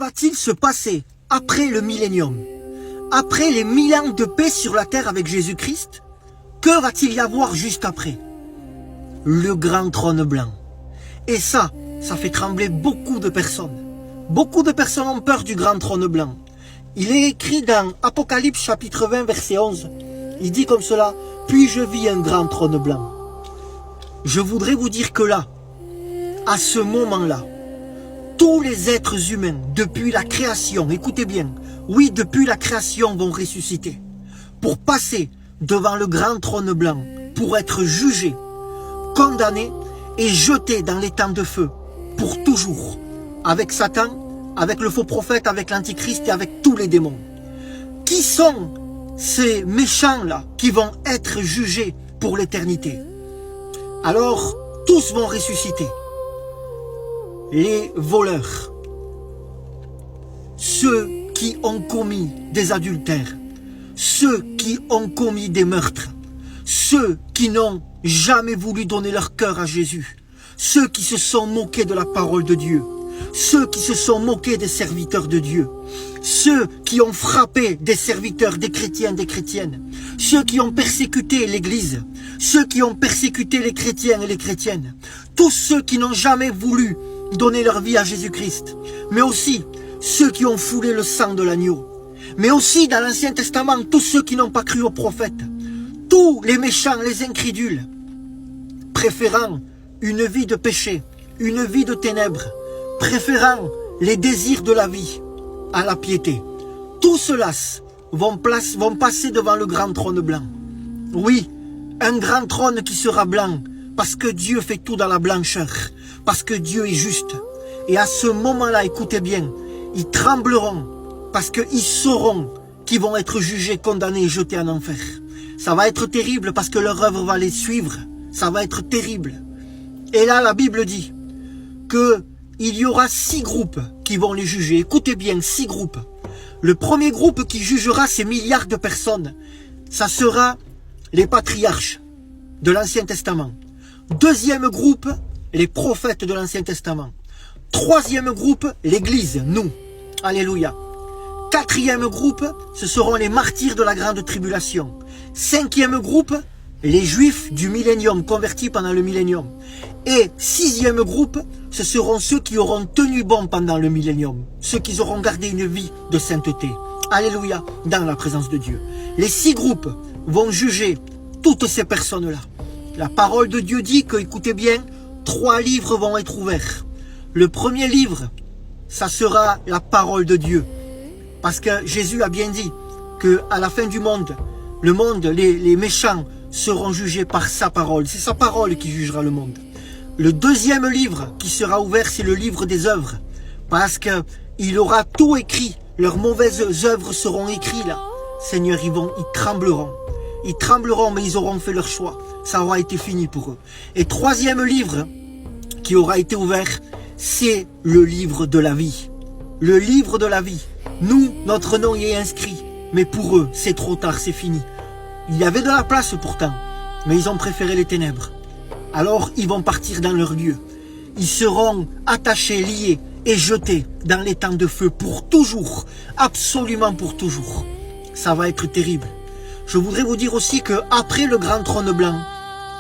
va-t-il se passer après le millénium? Après les 1000 ans de paix sur la terre avec Jésus-Christ, que va-t-il y avoir juste après? Le grand trône blanc. Et ça fait trembler beaucoup de personnes. Beaucoup de personnes ont peur du grand trône blanc. Il est écrit dans Apocalypse chapitre 20 verset 11. Il dit comme cela: puis je vis un grand trône blanc. Je voudrais vous dire que là, à ce moment-là, tous les êtres humains, depuis la création, écoutez bien, oui, depuis la création vont ressusciter pour passer devant le grand trône blanc, pour être jugés, condamnés et jetés dans les temps de feu pour toujours, avec Satan, avec le faux prophète, avec l'antichrist et avec tous les démons. Qui sont ces méchants-là qui vont être jugés pour l'éternité? Alors, tous vont ressusciter. Les voleurs, ceux qui ont commis des adultères, ceux qui ont commis des meurtres, ceux qui n'ont jamais voulu donner leur cœur à Jésus, ceux qui se sont moqués de la parole de Dieu, ceux qui se sont moqués des serviteurs de Dieu, ceux qui ont frappé des serviteurs, des chrétiens, des chrétiennes, ceux qui ont persécuté l'Église, ceux qui ont persécuté les chrétiens et les chrétiennes, tous ceux qui n'ont jamais voulu donner leur vie à Jésus-Christ, mais aussi ceux qui ont foulé le sang de l'agneau, mais aussi dans l'Ancien Testament, tous ceux qui n'ont pas cru aux prophètes, tous les méchants, les incrédules, préférant une vie de péché, une vie de ténèbres, préférant les désirs de la vie à la piété. Tous ceux-là vont passer devant le grand trône blanc. Oui, un grand trône qui sera blanc, parce que Dieu fait tout dans la blancheur, parce que Dieu est juste. Et à ce moment-là, écoutez bien, ils trembleront, parce qu'ils sauront qu'ils vont être jugés, condamnés et jetés en enfer. Ça va être terrible, parce que leur œuvre va les suivre. Ça va être terrible. Et là, la Bible dit que il y aura 6 groupes qui vont les juger. Écoutez bien, 6 groupes. Le premier groupe qui jugera ces milliards de personnes, ça sera les patriarches de l'Ancien Testament. Deuxième groupe, les prophètes de l'Ancien Testament. Troisième groupe, l'Église, nous. Alléluia. Quatrième groupe, ce seront les martyrs de la grande tribulation. Cinquième groupe, les juifs du millénium, convertis pendant le millénium. Et sixième groupe, ce seront ceux qui auront tenu bon pendant le millénium. Ceux qui auront gardé une vie de sainteté. Alléluia, dans la présence de Dieu. Les 6 groupes vont juger toutes ces personnes-là. La parole de Dieu dit que, écoutez bien, 3 livres vont être ouverts. Le premier livre, ça sera la parole de Dieu. Parce que Jésus a bien dit qu'à la fin du monde, le monde, les méchants seront jugés par sa parole. C'est sa parole qui jugera le monde. Le deuxième livre qui sera ouvert, c'est le livre des œuvres. Parce qu'il aura tout écrit. Leurs mauvaises œuvres seront écrites là. Seigneur, ils trembleront. Ils trembleront, mais ils auront fait leur choix. Ça aura été fini pour eux. Et troisième livre qui aura été ouvert, c'est le livre de la vie. Le livre de la vie. Nous, notre nom y est inscrit. Mais pour eux, c'est trop tard, c'est fini. Il y avait de la place pourtant, mais ils ont préféré les ténèbres. Alors ils vont partir dans leur lieu. Ils seront attachés, liés et jetés dans les temps de feu pour toujours, absolument pour toujours. Ça va être terrible. Je voudrais vous dire aussi qu'après le grand trône blanc,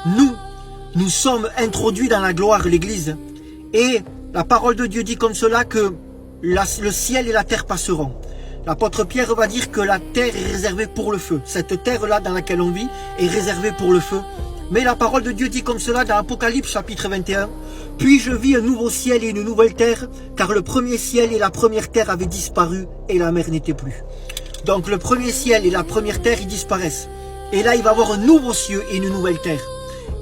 nous sommes introduits dans la gloire, l'Église. Et la parole de Dieu dit comme cela que le ciel et la terre passeront. L'apôtre Pierre va dire que la terre est réservée pour le feu. Cette terre-là dans laquelle on vit est réservée pour le feu. Mais la parole de Dieu dit comme cela dans Apocalypse chapitre 21. Puis je vis un nouveau ciel et une nouvelle terre, car le premier ciel et la première terre avaient disparu et la mer n'était plus. Donc le premier ciel et la première terre, ils disparaissent. Et là, il va y avoir un nouveau ciel et une nouvelle terre.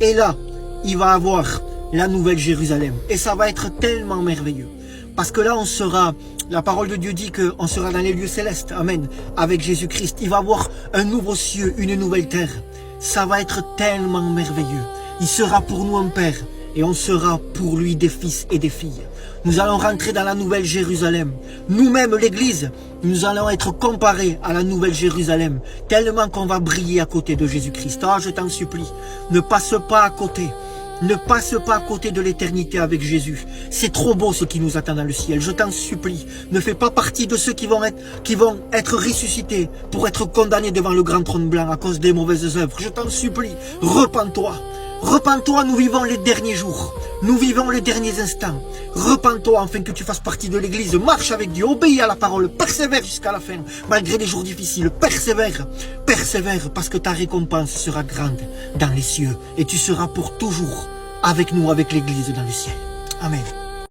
Et là, il va y avoir la nouvelle Jérusalem. Et ça va être tellement merveilleux. Parce que là, on sera, la parole de Dieu dit qu'on sera dans les lieux célestes, amen, avec Jésus-Christ. Il va y avoir un nouveau ciel, une nouvelle terre. Ça va être tellement merveilleux. Il sera pour nous un père et on sera pour lui des fils et des filles. Nous allons rentrer dans la nouvelle Jérusalem. Nous-mêmes, l'Église, nous allons être comparés à la nouvelle Jérusalem, tellement qu'on va briller à côté de Jésus-Christ. Ah, je t'en supplie, ne passe pas à côté. Ne passe pas à côté de l'éternité avec Jésus. C'est trop beau ce qui nous attend dans le ciel. Je t'en supplie, ne fais pas partie de ceux qui vont être ressuscités pour être condamnés devant le grand trône blanc à cause des mauvaises œuvres. Je t'en supplie, repens-toi. Repens-toi, nous vivons les derniers jours. Nous vivons les derniers instants. Repens-toi afin que tu fasses partie de l'église. Marche avec Dieu, obéis à la parole, persévère jusqu'à la fin. Malgré les jours difficiles, persévère. Persévère parce que ta récompense sera grande dans les cieux. Et tu seras pour toujours avec nous, avec l'église dans les cieux. Amen.